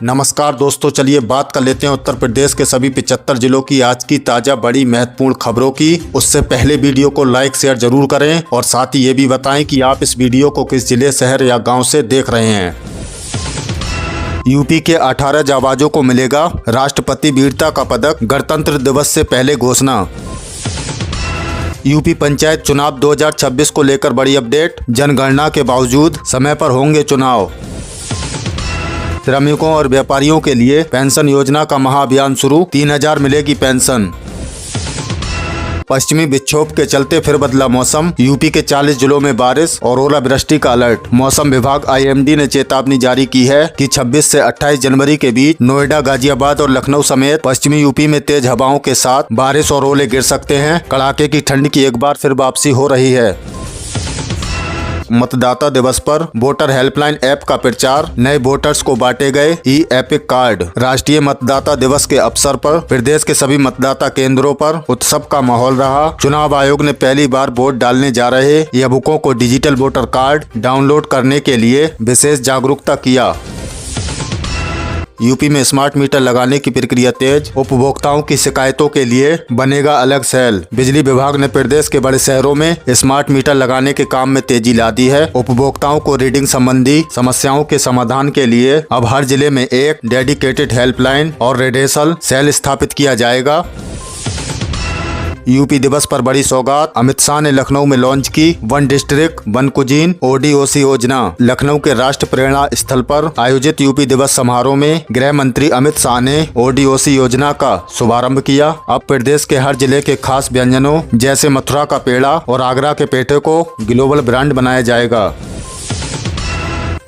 नमस्कार दोस्तों, चलिए बात कर लेते हैं उत्तर प्रदेश के सभी 75 जिलों की आज की ताजा बड़ी महत्वपूर्ण खबरों की। उससे पहले वीडियो को लाइक शेयर जरूर करें और साथ ही ये भी बताएं कि आप इस वीडियो को किस जिले, शहर या गांव से देख रहे हैं। यूपी के 18 जाबाजों को मिलेगा राष्ट्रपति वीरता का पदक, गणतंत्र दिवस से पहले घोषणा। यूपी पंचायत चुनाव 2026 को लेकर बड़ी अपडेट, जनगणना के बावजूद समय पर होंगे चुनाव। श्रमिकों और व्यापारियों के लिए पेंशन योजना का महाअभियान शुरू, 3000 मिलेगी पेंशन। पश्चिमी विक्षोभ के चलते फिर बदला मौसम, यूपी के 40 जिलों में बारिश और ओलावृष्टि का अलर्ट। मौसम विभाग IMD ने चेतावनी जारी की है कि 26 से 28 जनवरी के बीच नोएडा, गाजियाबाद और लखनऊ समेत पश्चिमी यूपी में तेज हवाओं के साथ बारिश और ओले गिर सकते हैं। कड़ाके की ठंड की एक बार फिर वापसी हो रही है। मतदाता दिवस पर वोटर हेल्पलाइन ऐप का प्रचार, नए वोटर्स को बांटे गए ई-एपिक कार्ड। राष्ट्रीय मतदाता दिवस के अवसर पर प्रदेश के सभी मतदाता केंद्रों पर उत्सव का माहौल रहा। चुनाव आयोग ने पहली बार वोट डालने जा रहे युवकों को डिजिटल वोटर कार्ड डाउनलोड करने के लिए विशेष जागरूकता किया। यूपी में स्मार्ट मीटर लगाने की प्रक्रिया तेज, उपभोक्ताओं की शिकायतों के लिए बनेगा अलग सेल। बिजली विभाग ने प्रदेश के बड़े शहरों में स्मार्ट मीटर लगाने के काम में तेजी ला दी है। उपभोक्ताओं को रीडिंग संबंधी समस्याओं के समाधान के लिए अब हर जिले में एक डेडिकेटेड हेल्पलाइन और रेडियल सेल स्थापित किया जाएगा। यूपी दिवस पर बड़ी सौगात, अमित शाह ने लखनऊ में लॉन्च की one district one cuisine ODOC योजना। लखनऊ के राष्ट्र प्रेरणा स्थल पर आयोजित यूपी दिवस समारोह में गृह मंत्री अमित शाह ने ODOC योजना का शुभारंभ किया। अब प्रदेश के हर जिले के खास व्यंजनों जैसे मथुरा का पेड़ा और आगरा के पेठे को ग्लोबल ब्रांड बनाया जाएगा।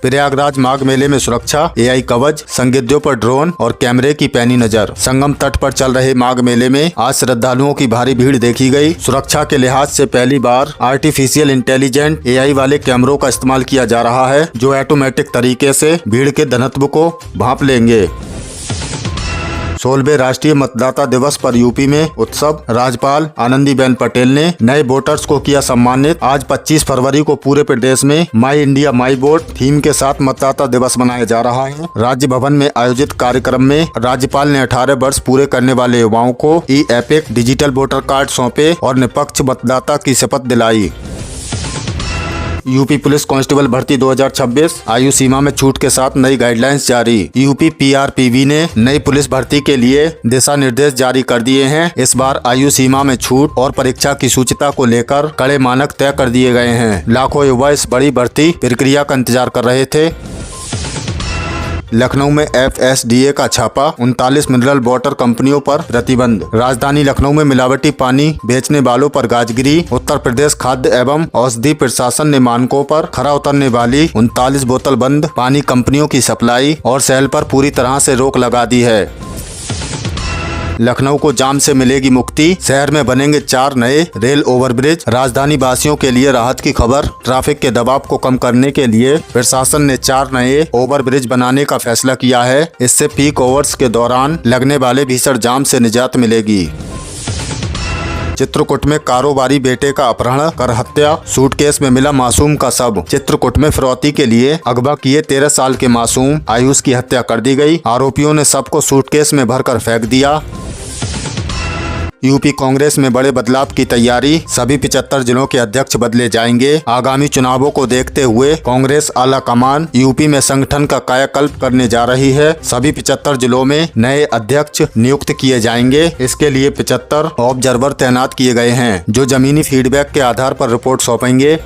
प्रयागराज माघ मेले में सुरक्षा, AI कवच, संदिग्धों पर ड्रोन और कैमरे की पैनी नजर। संगम तट पर चल रहे माघ मेले में आज श्रद्धालुओं की भारी भीड़ देखी गई। सुरक्षा के लिहाज से पहली बार आर्टिफिशियल इंटेलिजेंट AI वाले कैमरों का इस्तेमाल किया जा रहा है, जो ऑटोमेटिक तरीके से भीड़ के घनत्व को भांप लेंगे। 16वें राष्ट्रीय मतदाता दिवस पर यूपी में उत्सव, राज्यपाल आनंदीबेन पटेल ने नए वोटर्स को किया सम्मानित। आज 25 फरवरी को पूरे प्रदेश में माई इंडिया माई वोट थीम के साथ मतदाता दिवस मनाया जा रहा है। राज्य भवन में आयोजित कार्यक्रम में राज्यपाल ने 18 वर्ष पूरे करने वाले युवाओं को ई-एपिक डिजिटल वोटर कार्ड सौंपे और निष्पक्ष मतदाता की शपथ दिलाई। यूपी पुलिस कांस्टेबल भर्ती 2026, आयु सीमा में छूट के साथ नई गाइडलाइंस जारी। यूपी PRPV ने नई पुलिस भर्ती के लिए दिशा निर्देश जारी कर दिए हैं। इस बार आयु सीमा में छूट और परीक्षा की सूचिता को लेकर कड़े मानक तय कर दिए गए हैं। लाखों युवा इस बड़ी भर्ती प्रक्रिया का इंतजार कर रहे थे। लखनऊ में FSDA का छापा, 39 मिनरल वाटर कंपनियों पर प्रतिबंध। राजधानी लखनऊ में मिलावटी पानी बेचने वालों पर गाजगिरी। उत्तर प्रदेश खाद्य एवं औषधि प्रशासन ने मानकों पर खरा उतरने वाली 39 बोतल बंद पानी कंपनियों की सप्लाई और सेल पर पूरी तरह से रोक लगा दी है। लखनऊ को जाम से मिलेगी मुक्ति, शहर में बनेंगे 4 नए रेल ओवरब्रिज। राजधानी वासियों के लिए राहत की खबर, ट्रैफिक के दबाव को कम करने के लिए प्रशासन ने 4 नए ओवरब्रिज बनाने का फैसला किया है। इससे पीक ओवर्स के दौरान लगने वाले भीषण जाम से निजात मिलेगी। चित्रकूट में कारोबारी बेटे का अपहरण कर हत्या, सूटकेस में मिला मासूम का शव। चित्रकूट में फिरौती के लिए अगवा किए 13 साल के मासूम आयुष की हत्या कर दी गई। आरोपियों ने शव को सूटकेस में भरकर फेंक दिया। यूपी कांग्रेस में बड़े बदलाव की तैयारी, सभी 75 जिलों के अध्यक्ष बदले जाएंगे। आगामी चुनावों को देखते हुए कांग्रेस आला कमान यूपी में संगठन का कायाकल्प करने जा रही है। सभी 75 जिलों में नए अध्यक्ष नियुक्त किए जाएंगे। इसके लिए 75 ऑब्जर्वर तैनात किए गए हैं, जो जमीनी फीडबैक के आधार पर रिपोर्ट सौंपेंगे।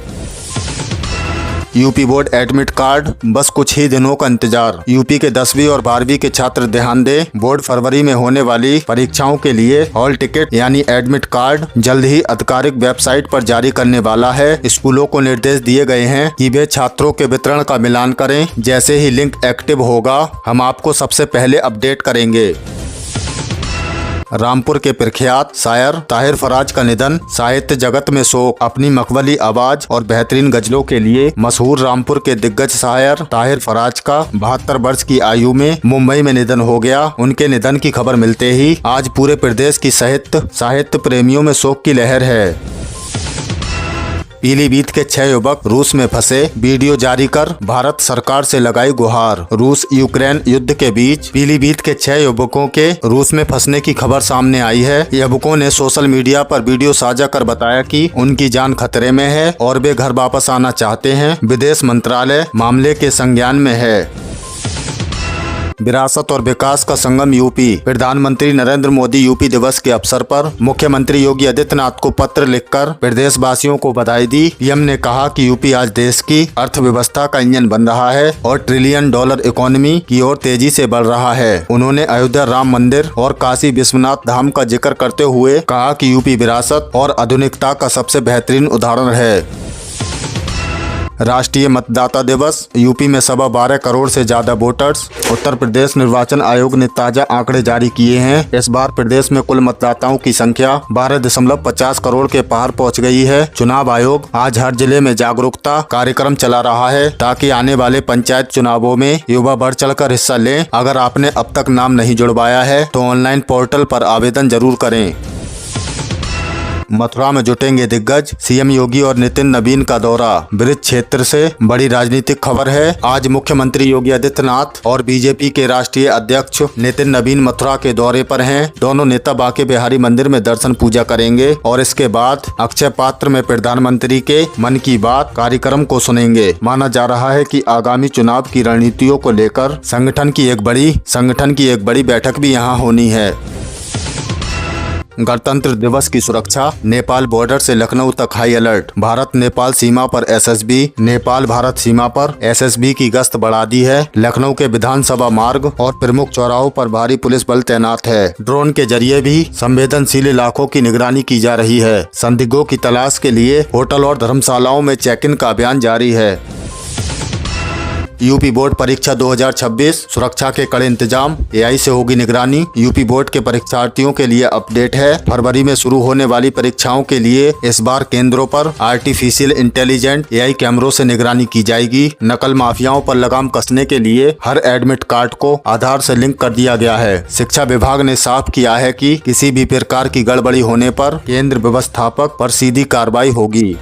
यूपी बोर्ड एडमिट कार्ड, बस कुछ ही दिनों का इंतजार। यूपी के 10वीं और 12वीं के छात्र ध्यान दें, बोर्ड फरवरी में होने वाली परीक्षाओं के लिए हॉल टिकट यानी एडमिट कार्ड जल्द ही आधिकारिक वेबसाइट पर जारी करने वाला है। स्कूलों को निर्देश दिए गए हैं कि वे छात्रों के वितरण का मिलान करें। जैसे ही लिंक एक्टिव होगा, हम आपको सबसे पहले अपडेट करेंगे। रामपुर के प्रख्यात शायर ताहिर फराज का निधन, साहित्य जगत में शोक। अपनी मखमली आवाज और बेहतरीन गजलों के लिए मशहूर रामपुर के दिग्गज शायर ताहिर फराज का 72 वर्ष की आयु में मुंबई में निधन हो गया। उनके निधन की खबर मिलते ही आज पूरे प्रदेश की साहित्य प्रेमियों में शोक की लहर है। पीलीभीत के 6 युवक रूस में फंसे, वीडियो जारी कर भारत सरकार से लगाई गुहार। रूस यूक्रेन युद्ध के बीच पीलीभीत के 6 युवकों के रूस में फंसने की खबर सामने आई है। युवकों ने सोशल मीडिया पर वीडियो साझा कर बताया कि उनकी जान खतरे में है और वे घर वापस आना चाहते हैं। विदेश मंत्रालय मामले के संज्ञान में है। विरासत और विकास का संगम यूपी। प्रधानमंत्री नरेंद्र मोदी यूपी दिवस के अवसर पर मुख्यमंत्री योगी आदित्यनाथ को पत्र लिखकर प्रदेशवासियों को बधाई दी। पीएम ने कहा कि यूपी आज देश की अर्थव्यवस्था का इंजन बन रहा है और $1 ट्रिलियन इकोनॉमी की ओर तेजी से बढ़ रहा है। उन्होंने अयोध्या राम मंदिर और काशी विश्वनाथ धाम का जिक्र करते हुए कहा कि यूपी विरासत और आधुनिकता का सबसे बेहतरीन उदाहरण है। राष्ट्रीय मतदाता दिवस। यूपी में 12.25 करोड़ से ज्यादा वोटर्स। उत्तर प्रदेश निर्वाचन आयोग ने ताजा आंकड़े जारी किए हैं। इस बार प्रदेश में कुल मतदाताओं की संख्या 12.50 करोड़ के पार पहुंच गई है। चुनाव आयोग आज हर जिले में जागरूकता कार्यक्रम चला रहा है ताकि आने वाले पंचायत चुनावों में युवा बढ़ चढ़कर हिस्सा लें। अगर आपने अब तक नाम नहीं जुड़वाया है तो ऑनलाइन पोर्टल पर आवेदन जरूर करें। मथुरा में जुटेंगे दिग्गज। सीएम योगी और नितिन नवीन का दौरा। ब्रिज क्षेत्र से बड़ी राजनीतिक खबर है। आज मुख्यमंत्री योगी आदित्यनाथ और बीजेपी के राष्ट्रीय अध्यक्ष नितिन नवीन मथुरा के दौरे पर हैं। दोनों नेता बांके बिहारी मंदिर में दर्शन पूजा करेंगे और इसके बाद अक्षय पात्र में प्रधानमंत्री के मन की बात कार्यक्रम को सुनेंगे। माना जा रहा है कि आगामी चुनाव की रणनीतियों को लेकर संगठन की एक बड़ी बैठक भी यहाँ होनी है। गणतंत्र दिवस की सुरक्षा। नेपाल बॉर्डर से लखनऊ तक हाई अलर्ट। भारत नेपाल सीमा पर एसएसबी। नेपाल भारत सीमा पर एसएसबी की गश्त बढ़ा दी है। लखनऊ के विधानसभा मार्ग और प्रमुख चौराहों पर भारी पुलिस बल तैनात है। ड्रोन के जरिए भी संवेदनशील इलाकों की निगरानी की जा रही है। संदिग्धों की तलाश के लिए होटल और धर्मशालाओं में चेक इन का अभियान जारी है। यूपी बोर्ड परीक्षा 2026। सुरक्षा के कड़े इंतजाम। एआई से होगी निगरानी। यूपी बोर्ड के परीक्षार्थियों के लिए अपडेट है। फरवरी में शुरू होने वाली परीक्षाओं के लिए इस बार केंद्रों पर आर्टिफिशियल इंटेलिजेंट एआई कैमरों से निगरानी की जाएगी। नकल माफियाओं पर लगाम कसने के लिए हर एडमिट कार्ड को आधार से लिंक कर दिया गया है। शिक्षा विभाग ने साफ किया है कि किसी भी प्रकार की गड़बड़ी होने पर केंद्र व्यवस्थापक पर सीधी कार्रवाई होगी।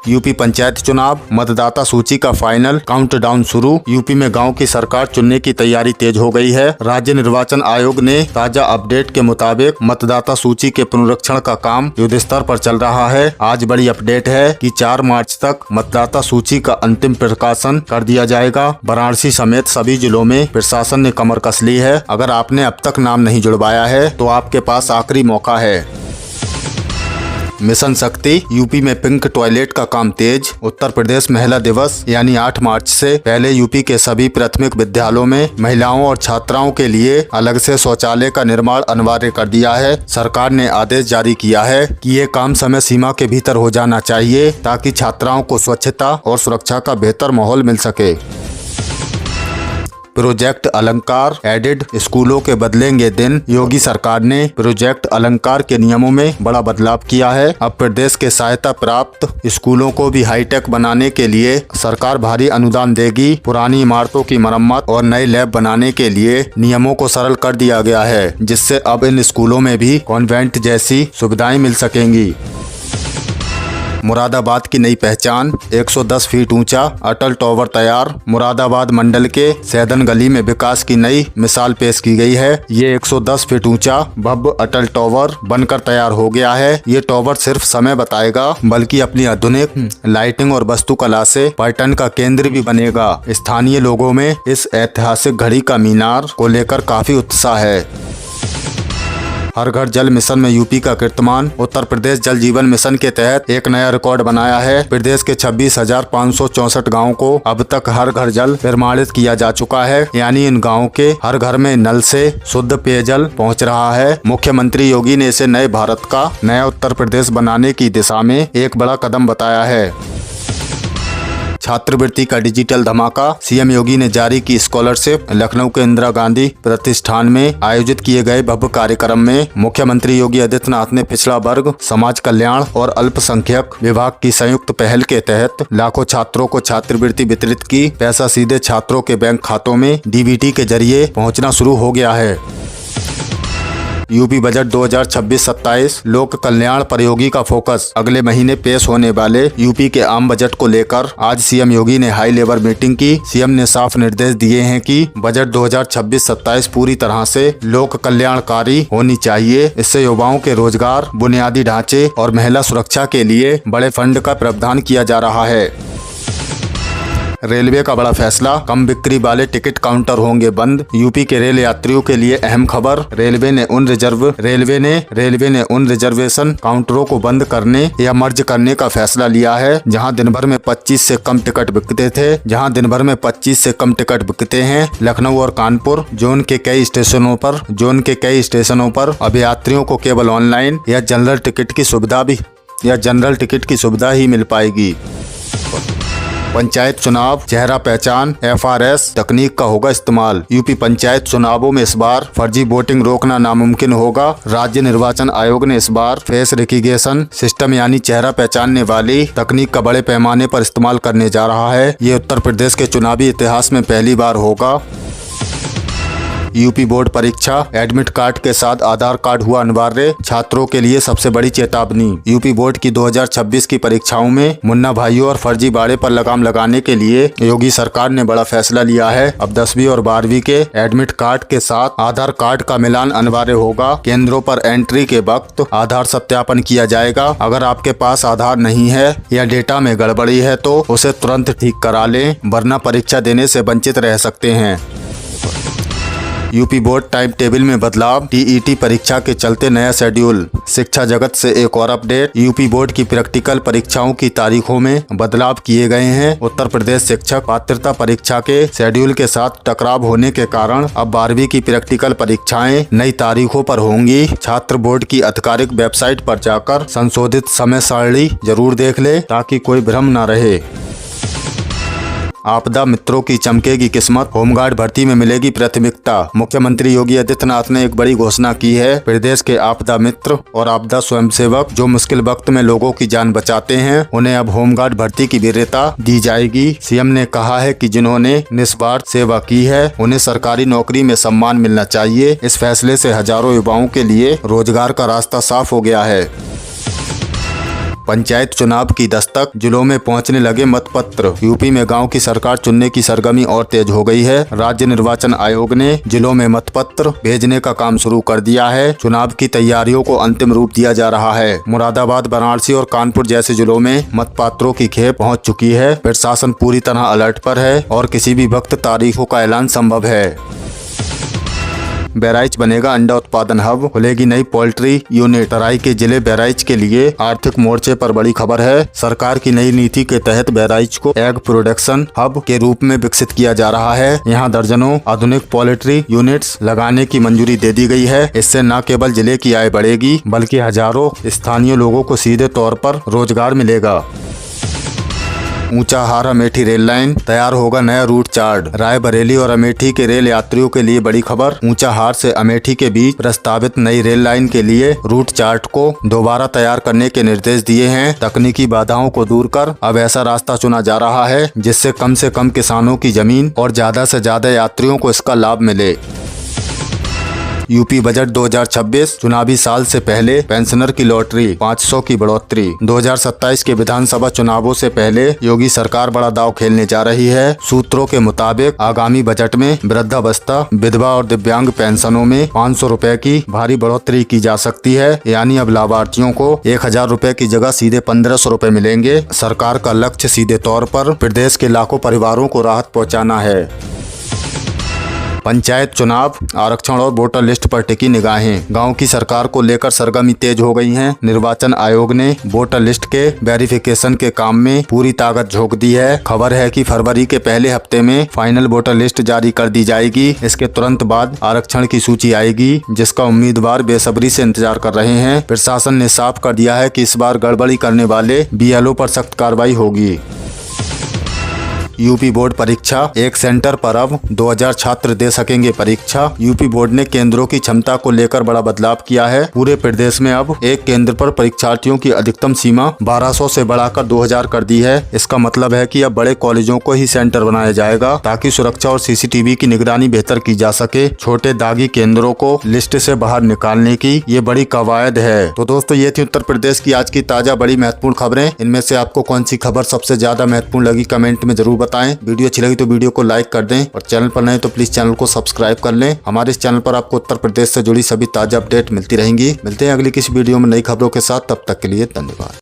यूपी पंचायत चुनाव। मतदाता सूची का फाइनल काउंटडाउन शुरू। यूपी में गांव की सरकार चुनने की तैयारी तेज हो गई है। राज्य निर्वाचन आयोग ने ताजा अपडेट के मुताबिक मतदाता सूची के पुनरीक्षण का काम युद्ध स्तर पर चल रहा है। आज बड़ी अपडेट है कि 4 मार्च तक मतदाता सूची का अंतिम प्रकाशन कर दिया जाएगा। वाराणसी समेत सभी जिलों में प्रशासन ने कमर कस ली है। अगर आपने अब तक नाम नहीं जुड़वाया है तो आपके पास आखिरी मौका है। मिशन शक्ति। यूपी में पिंक टॉयलेट का काम तेज। उत्तर प्रदेश महिला दिवस यानी 8 मार्च से पहले यूपी के सभी प्राथमिक विद्यालयों में महिलाओं और छात्राओं के लिए अलग से शौचालय का निर्माण अनिवार्य कर दिया है। सरकार ने आदेश जारी किया है कि ये काम समय सीमा के भीतर हो जाना चाहिए ताकि छात्राओं को स्वच्छता और सुरक्षा का बेहतर माहौल मिल सके। प्रोजेक्ट अलंकार एडिड। स्कूलों के बदलेंगे दिन। योगी सरकार ने प्रोजेक्ट अलंकार के नियमों में बड़ा बदलाव किया है। अब प्रदेश के सहायता प्राप्त स्कूलों को भी हाईटेक बनाने के लिए सरकार भारी अनुदान देगी। पुरानी इमारतों की मरम्मत और नए लैब बनाने के लिए नियमों को सरल कर दिया गया है, जिससे अब इन स्कूलों में भी कॉन्वेंट जैसी सुविधाएं मिल सकेंगी। मुरादाबाद की नई पहचान। 110 फीट ऊंचा अटल टावर तैयार। मुरादाबाद मंडल के सैदन गली में विकास की नई मिसाल पेश की गई है। ये 110 फीट ऊंचा भव्य अटल टावर बनकर तैयार हो गया है। ये टावर सिर्फ समय बताएगा बल्कि अपनी आधुनिक लाइटिंग और वास्तुकला से पर्यटन का केंद्र भी बनेगा। स्थानीय लोगों में इस ऐतिहासिक घड़ी का मीनार को लेकर काफी उत्साह है। हर घर जल मिशन में यूपी का कीर्तिमान। उत्तर प्रदेश जल जीवन मिशन के तहत एक नया रिकॉर्ड बनाया है। प्रदेश के 26,564 गाँव को अब तक हर घर जल प्रमाणित किया जा चुका है, यानी इन गाँव के हर घर में नल से शुद्ध पेयजल पहुंच रहा है। मुख्यमंत्री योगी ने इसे नए भारत का नया उत्तर प्रदेश बनाने की दिशा में एक बड़ा कदम बताया है। छात्रवृत्ति का डिजिटल धमाका। सीएम योगी ने जारी की स्कॉलरशिप। लखनऊ के इंदिरा गांधी प्रतिष्ठान में आयोजित किए गए भव्य कार्यक्रम में मुख्यमंत्री योगी आदित्यनाथ ने पिछड़ा वर्ग, समाज कल्याण और अल्पसंख्यक विभाग की संयुक्त पहल के तहत लाखों छात्रों को छात्रवृत्ति वितरित की। पैसा सीधे छात्रों के बैंक खातों में डीबीटी के जरिए पहुंचना शुरू हो गया है। यूपी बजट 2026-27 लोक कल्याण परियोगी का फोकस। अगले महीने पेश होने वाले यूपी के आम बजट को लेकर आज सीएम योगी ने हाई लेवल मीटिंग की। सीएम ने साफ निर्देश दिए हैं कि बजट 2026-27 पूरी तरह से लोक कल्याणकारी होनी चाहिए। इससे युवाओं के रोजगार, बुनियादी ढांचे और महिला सुरक्षा के लिए बड़े फंड का प्रावधान किया जा रहा है। रेलवे का बड़ा फैसला, कम बिक्री वाले टिकट काउंटर होंगे बंद। यूपी के रेल यात्रियों के लिए अहम खबर। रेलवे ने उन रिजर्वेशन काउंटरों को बंद करने या मर्ज करने का फैसला लिया है जहां दिन भर में 25 से कम टिकट बिकते हैं। लखनऊ और कानपुर जोन के कई स्टेशनों पर अब यात्रियों को केवल ऑनलाइन या जनरल टिकट की सुविधा ही मिल पाएगी। पंचायत चुनाव, चेहरा पहचान FRS तकनीक का होगा इस्तेमाल। यूपी पंचायत चुनावों में इस बार फर्जी वोटिंग रोकना नामुमकिन होगा। राज्य निर्वाचन आयोग ने इस बार फेस रिकग्निशन सिस्टम यानी चेहरा पहचानने वाली तकनीक का बड़े पैमाने पर इस्तेमाल करने जा रहा है। ये उत्तर प्रदेश के चुनावी इतिहास में पहली बार होगा। यूपी बोर्ड परीक्षा, एडमिट कार्ड के साथ आधार कार्ड हुआ अनिवार्य। छात्रों के लिए सबसे बड़ी चेतावनी। यूपी बोर्ड की 2026 की परीक्षाओं में मुन्ना भाइयों और फर्जीवाड़े पर लगाम लगाने के लिए योगी सरकार ने बड़ा फैसला लिया है। अब 10वीं और 12वीं के एडमिट कार्ड के साथ आधार कार्ड का मिलान अनिवार्य होगा। केंद्रों पर एंट्री के वक्त आधार सत्यापन किया जाएगा। अगर आपके पास आधार नहीं है या डेटा में गड़बड़ी है तो उसे तुरंत ठीक करा लें, वरना परीक्षा देने से वंचित रह सकते हैं। यूपी बोर्ड टाइम टेबल में बदलाव, TET परीक्षा के चलते नया शेड्यूल। शिक्षा जगत से एक और अपडेट, यूपी बोर्ड की प्रैक्टिकल परीक्षाओं की तारीखों में बदलाव किए गए हैं। उत्तर प्रदेश शिक्षक पात्रता परीक्षा के शेड्यूल के साथ टकराव होने के कारण अब 12वीं की प्रैक्टिकल परीक्षाएं नई तारीखों पर होंगी। छात्र बोर्ड की आधिकारिक वेबसाइट पर जाकर संशोधित समय सारणी जरूर देख ले ताकि कोई भ्रम न रहे। आपदा मित्रों की चमकेगी किस्मत, होमगार्ड भर्ती में मिलेगी प्राथमिकता। मुख्यमंत्री योगी आदित्यनाथ ने एक बड़ी घोषणा की है। प्रदेश के आपदा मित्र और आपदा स्वयंसेवक जो मुश्किल वक्त में लोगों की जान बचाते हैं, उन्हें अब होमगार्ड भर्ती की वरीयता दी जाएगी। सीएम ने कहा है कि जिन्होंने निस्वार्थ सेवा की है उन्हें सरकारी नौकरी में सम्मान मिलना चाहिए। इस फैसले से हजारों युवाओं के लिए रोजगार का रास्ता साफ हो गया है। पंचायत चुनाव की दस्तक, जिलों में पहुंचने लगे मतपत्र। यूपी में गांव की सरकार चुनने की सरगर्मी और तेज हो गई है। राज्य निर्वाचन आयोग ने जिलों में मतपत्र भेजने का काम शुरू कर दिया है। चुनाव की तैयारियों को अंतिम रूप दिया जा रहा है। मुरादाबाद, वाराणसी और कानपुर जैसे जिलों में मतपत्रों की खेप पहुंच चुकी है। प्रशासन पूरी तरह अलर्ट पर है और किसी भी वक्त तारीखों का ऐलान संभव है। बहराइच बनेगा अंडा उत्पादन हब, खुलेगी नई पोल्ट्री यूनिट। तराई के जिले बहराइच के लिए आर्थिक मोर्चे पर बड़ी खबर है। सरकार की नई नीति के तहत बहराइच को एग प्रोडक्शन हब के रूप में विकसित किया जा रहा है। यहाँ दर्जनों आधुनिक पोल्ट्री यूनिट्स लगाने की मंजूरी दे दी गई है। इससे न केवल जिले की आय बढ़ेगी बल्कि हजारों स्थानीय लोगों को सीधे तौर पर रोजगार मिलेगा। ऊंचाहार अमेठी रेल लाइन, तैयार होगा नया रूट चार्ट। रायबरेली और अमेठी के रेल यात्रियों के लिए बड़ी खबर। ऊंचाहार से अमेठी के बीच प्रस्तावित नई रेल लाइन के लिए रूट चार्ट को दोबारा तैयार करने के निर्देश दिए हैं। तकनीकी बाधाओं को दूर कर अब ऐसा रास्ता चुना जा रहा है जिससे कम से कम किसानों की जमीन और ज्यादा से ज्यादा यात्रियों को इसका लाभ मिले। यूपी बजट 2026, चुनावी साल से पहले पेंशनर की लॉटरी, 500 की बढ़ोतरी। 2027 के विधानसभा चुनावों से पहले योगी सरकार बड़ा दांव खेलने जा रही है। सूत्रों के मुताबिक आगामी बजट में वृद्धावस्था, विधवा और दिव्यांग पेंशनों में 500 रुपए की भारी बढ़ोतरी की जा सकती है। यानी अब लाभार्थियों को 1000 रुपए की जगह सीधे 1500 रुपए मिलेंगे। सरकार का लक्ष्य सीधे तौर पर प्रदेश के लाखों परिवारों को राहत पहुँचाना है। पंचायत चुनाव, आरक्षण और वोटर लिस्ट पर टिकी निगाहें। गांव की सरकार को लेकर सरगर्मी तेज हो गई है। निर्वाचन आयोग ने वोटर लिस्ट के वेरिफिकेशन के काम में पूरी ताकत झोंक दी है। खबर है कि फरवरी के पहले हफ्ते में फाइनल वोटर लिस्ट जारी कर दी जाएगी। इसके तुरंत बाद आरक्षण की सूची आएगी, जिसका उम्मीदवार बेसब्री से इंतजार कर रहे हैं। प्रशासन ने साफ कर दिया है कि इस बार गड़बड़ी करने वाले BLO पर सख्त कार्रवाई होगी। यूपी बोर्ड परीक्षा। एक सेंटर पर अब 2000 छात्र दे सकेंगे परीक्षा। यूपी बोर्ड ने केंद्रों की क्षमता को लेकर बड़ा बदलाव किया है। पूरे प्रदेश में अब एक केंद्र पर परीक्षार्थियों की अधिकतम सीमा 1200 से बढ़ाकर 2000 कर दी है। इसका मतलब है कि अब बड़े कॉलेजों को ही सेंटर बनाया जाएगा ताकि सुरक्षा और सीसीटीवी की निगरानी बेहतर की जा सके। छोटे दागी केंद्रों को लिस्ट से बाहर निकालने की ये बड़ी कवायद है। तो दोस्तों, ये थी उत्तर प्रदेश की आज की ताजा बड़ी महत्वपूर्ण खबरें। इनमें से आपको कौन सी खबर सबसे ज्यादा महत्वपूर्ण लगी कमेंट में जरूर बताएं। वीडियो अच्छी लगी तो वीडियो को लाइक कर दें और चैनल पर नए तो प्लीज चैनल को सब्सक्राइब कर लें। हमारे इस चैनल पर आपको उत्तर प्रदेश से जुड़ी सभी ताजा अपडेट मिलती रहेंगी। मिलते हैं अगली किसी वीडियो में नई खबरों के साथ। तब तक के लिए धन्यवाद।